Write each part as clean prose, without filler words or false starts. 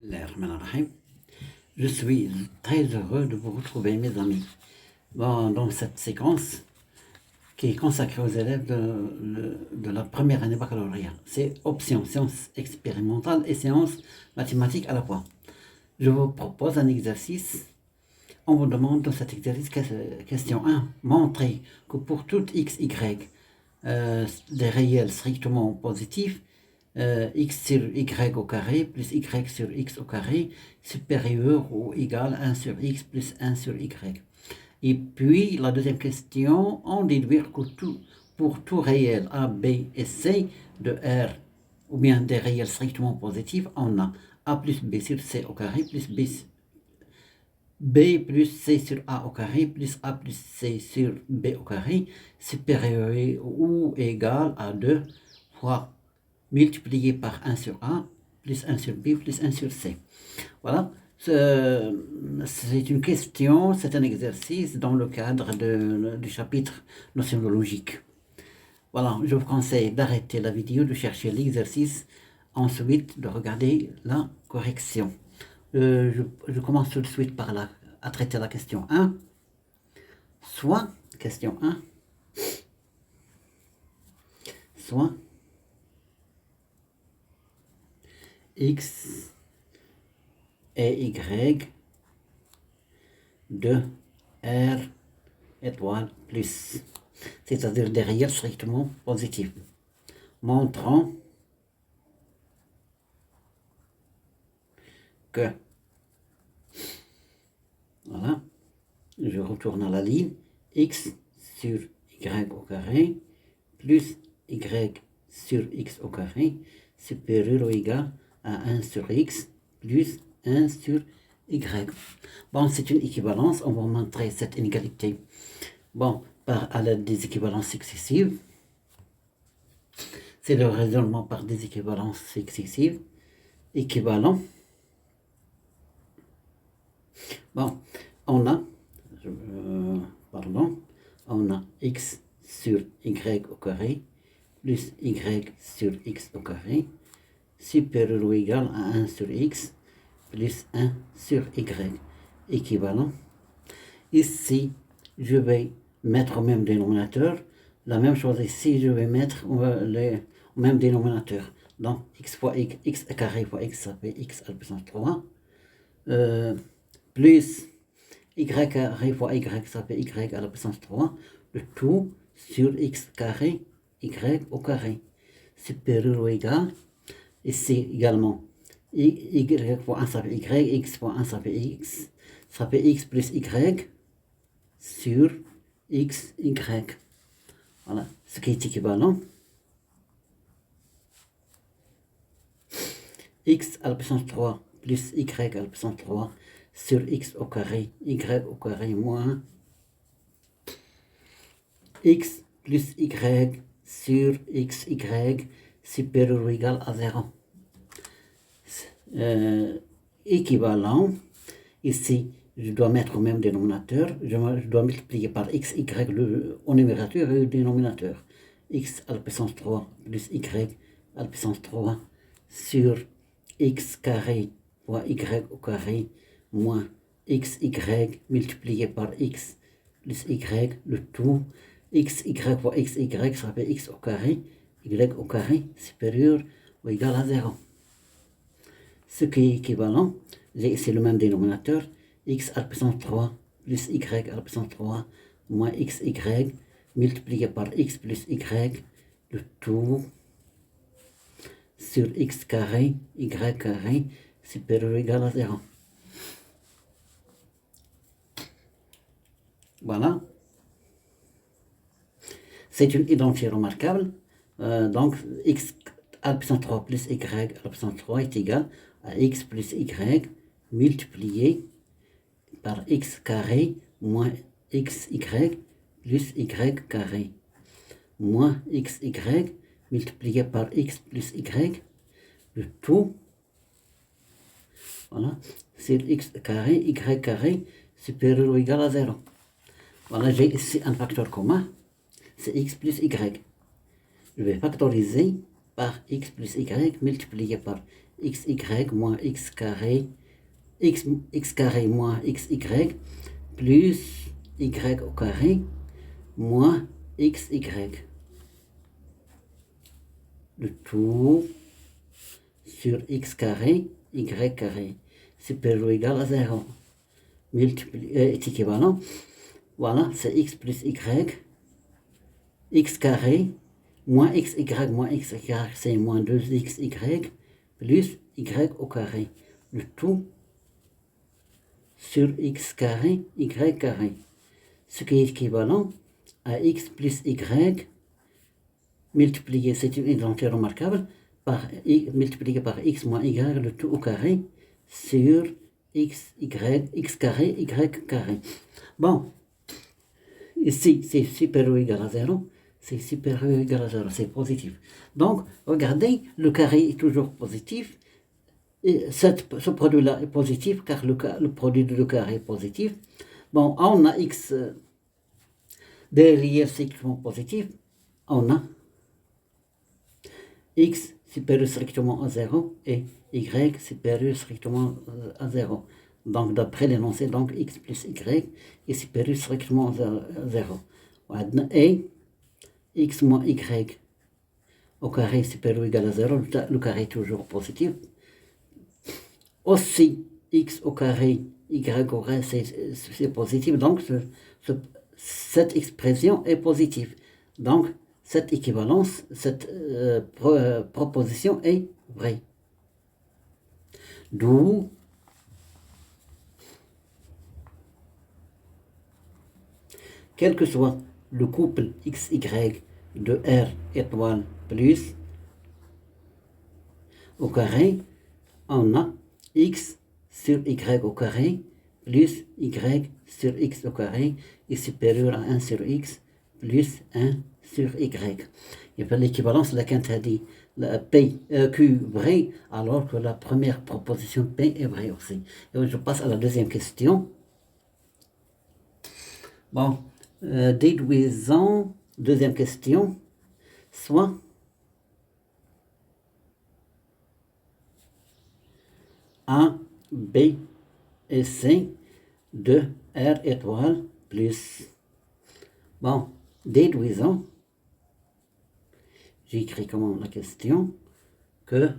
Bismillahirrahmanirrahim. Je suis très heureux de vous retrouver, mes amis, dans cette séquence qui est consacrée aux élèves de la première année baccalauréat. C'est option sciences expérimentales et sciences mathématiques à la fois. Je vous propose un exercice. On vous demande dans cet exercice, question 1, montrer que pour tout x, y, des réels strictement positifs, x sur y au carré plus y sur x au carré supérieur ou égal à 1 sur x plus 1 sur y. Et puis, la deuxième question, on déduire que pour tout réel A, B et C de R, ou bien des réels strictement positifs, on a A plus B sur C au carré plus B plus C sur A au carré plus A plus C sur B au carré supérieur ou égal à 2 fois multiplié par 1 sur A, plus 1 sur B, plus 1 sur C. Voilà, c'est une question, c'est un exercice dans le cadre du chapitre notion de logique. Voilà, je vous conseille d'arrêter la vidéo, de chercher l'exercice, ensuite de regarder la correction. Je commence tout de suite à traiter la question 1. Soit, question 1, soit x et y de R étoile plus, c'est-à-dire des réels strictement positifs, montrant que, voilà, je retourne à la ligne, x sur y au carré plus y sur x au carré supérieur ou égal à 1 sur x plus 1 sur y. Bon, c'est une équivalence, on va montrer cette inégalité à l'aide des équivalences successives. C'est le raisonnement par des équivalences successives. Équivalent. Bon, on a x sur y au carré plus y sur x au carré supérieur ou égal à 1 sur x plus 1 sur y, équivalent. Ici, je vais mettre au même dénominateur. La même chose ici, je vais mettre au même dénominateur. Donc, x fois x carré fois x, ça fait x à la puissance 3. Plus y carré fois y, ça fait y à la puissance 3. Le tout sur x carré, y au carré. Supérieur ou égal. Ici également, y fois 1 ça fait y, x fois 1 ça fait x plus y sur x, y. Voilà, ce qui est équivalent. X à la puissance 3 plus y à la puissance 3 sur x au carré, y au carré moins x plus y sur x, y supérieur ou égal à 0. Équivalent, ici je dois mettre au même dénominateur, je dois multiplier par x, y au numérateur et au dénominateur. X à la puissance 3 plus y à la puissance 3 sur x carré fois y au carré moins x, y multiplié par x plus y, le tout x, y fois x, y, ça fait x au carré, y au carré supérieur ou égal à 0. Ce qui est équivalent, c'est le même dénominateur, x à la puissance 3 plus y à la puissance 3 moins x, y multiplié par x plus y, le tout sur x carré, y carré supérieur ou égal à 0. Voilà. C'est une identité remarquable. Donc, x à la puissance 3 plus y à la puissance 3 est égal à x plus y multiplié par x carré moins xy plus y carré moins xy multiplié par x plus y, le tout, voilà, sur x carré, y carré supérieur ou égal à 0. Voilà, j'ai ici un facteur commun, c'est x plus y. Je vais factoriser par x plus y multiplié par xy moins x carré, x carré moins xy, plus y au carré, moins xy. Le tout sur x carré, y carré, supérieur ou égal à 0. Est équivalent. Voilà, c'est x plus y, x carré, moins xy moins xy, c'est moins 2xy, plus y au carré. Le tout sur x carré, y carré. Ce qui est équivalent à x plus y multiplié, c'est une identité remarquable, multiplié par x moins y, le tout au carré, sur x carré, y carré. Bon, ici, c'est supérieur ou égal à 0. C'est supérieur ou égal à 0, c'est positif. Donc, regardez, le carré est toujours positif. Et ce produit-là est positif, car le produit de le carré est positif. Bon, on a x derrière strictement positif. On a x supérieur strictement à 0 et y supérieur strictement à 0. Donc, d'après l'énoncé, donc x plus y est supérieur strictement à 0. Et x moins y au carré supérieur ou égal à 0, le carré est toujours positif. Aussi, x au carré, y au carré, c'est positif. Donc, cette expression est positive. Donc, cette équivalence, cette proposition est vraie. D'où quel que soit le couple xy de R étoile plus au carré, on a x sur y au carré plus y sur x au carré est supérieur à 1 sur x plus 1 sur y. Il y a l'équivalence, laquelle a dit Q vrai, alors que la première proposition P est vraie aussi. Et je passe à la deuxième question. Bon, déduisons, deuxième question, soit A, B et C de R étoile plus. Bon, déduisons, j'écris comment la question, que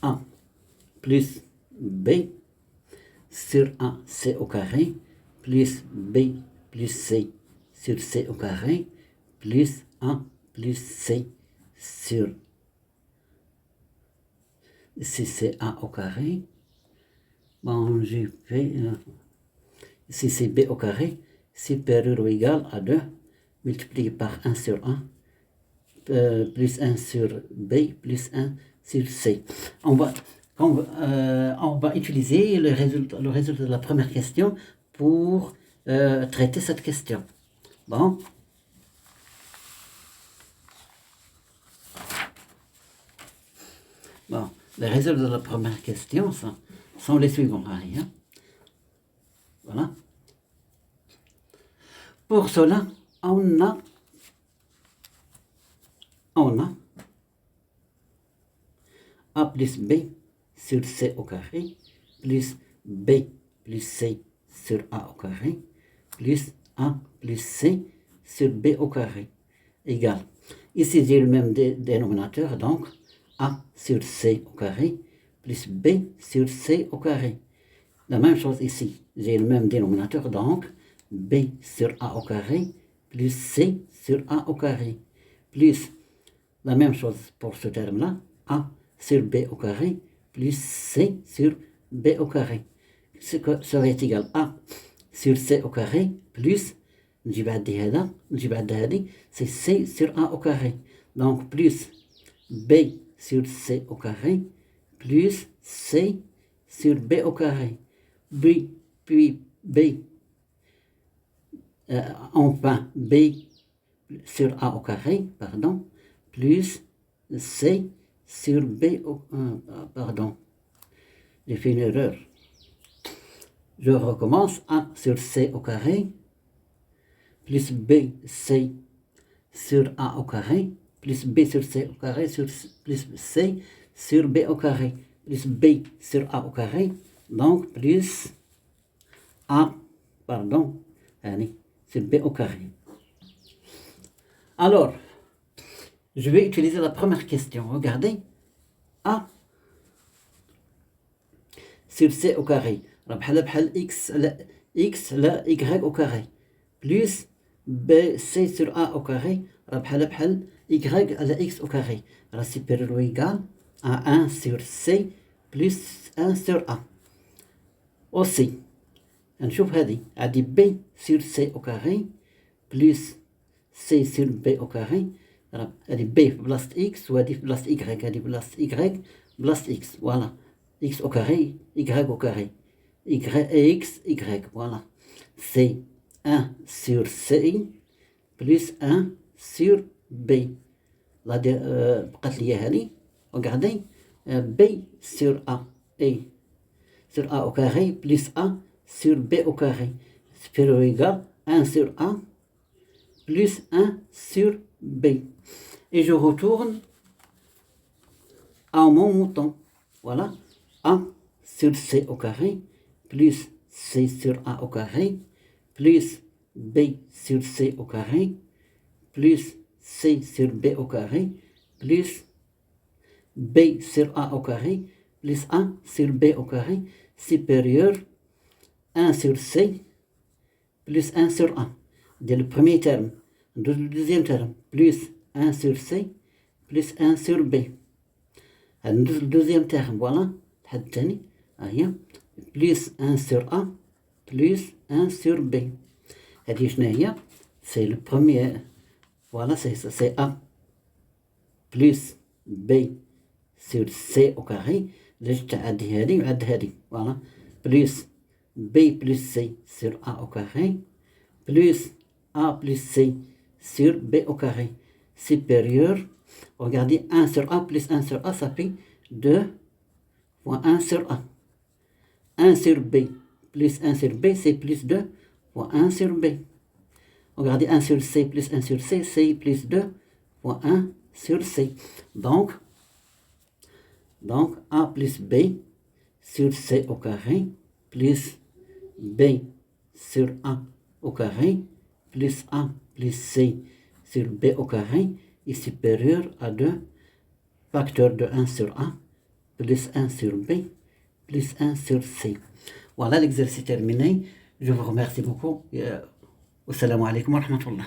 A plus B sur A, C au carré, plus B plus C sur C au carré, plus A plus C sur si c'est A au carré, bon, j'ai fait, si c'est B au carré, supérieur ou égal à 2, multiplié par 1 sur A, plus 1 sur B, plus 1 sur C. On va utiliser le résultat de la première question pour traiter cette question. Bon. Bon, les résultats de la première question sont les suivants. Allez, hein? Voilà. Pour cela, on a A plus B sur C au carré, plus B plus C sur A au carré, plus A plus C sur B au carré, égale. Ici, j'ai le même dénominateur, donc A sur C au carré, plus B sur C au carré. La même chose ici, j'ai le même dénominateur, donc B sur A au carré, plus C sur A au carré, plus la même chose pour ce terme-là, A sur B au carré, plus C sur B au carré. Ce que serait égal à A sur C au carré, plus, c'est C sur A au carré. Donc, plus B sur C au carré, plus C sur B au carré. Puis B, enfin B sur A au carré, pardon, plus C sur B au... pardon, j'ai fait une erreur. Je recommence. A sur C au carré, plus B, C sur A au carré, plus B sur C au carré plus C sur B au carré plus B sur A au carré, donc plus A, pardon, allez, sur B au carré. Alors, je vais utiliser la première question. Regardez, A sur C au carré, X la Y au carré, plus B, C sur A au carré, Y à la X au carré. La supérieur ou égal à 1 sur C plus 1 sur A. Aussi, نشوف هذه عندي B sur C au carré plus C sur B au carré. هذه B بلاصة X وهذه بلاصة Y. هذه بلاصة Y بلاصة X. Voilà. X au carré, Y au carré. X, Y. Voilà. C'est 1 sur C plus 1 sur B. بقات لي هذه. Regardez. B sur A. A sur A au carré plus A sur B au carré. Supérieur égal 1 sur A plus 1 sur B. Et je retourne à mon mouton. Voilà. A sur C au carré plus C sur A au carré plus B sur C au carré plus C sur B au carré plus B sur A au carré plus A sur B au carré supérieur 1 sur C plus 1 sur A. Dès le premier terme. Le deuxième terme plus 1 sur C plus 1 sur B. Le deuxième terme, voilà. Plus 1 sur A plus 1 sur B. C'est le premier. Voilà, c'est A plus B sur C au carré. Voilà. Plus B plus C sur A au carré. Plus A plus C sur B au carré. Supérieur. Regardez, 1 sur A plus 1 sur A, ça fait 2 fois 1 sur A. 1 sur B plus 1 sur B, c'est plus 2 fois 1 sur B. Regardez, 1 sur C plus 1 sur C, c'est plus 2 fois 1 sur C. Donc A plus B sur C au carré plus B sur A au carré plus A plus C sur B au carré est supérieur à 2 facteurs de 1 sur A plus 1 sur B plus 1 sur C. Voilà l'exercice terminé. Je vous remercie beaucoup. Wassalamu alaikum wa rahmatullah.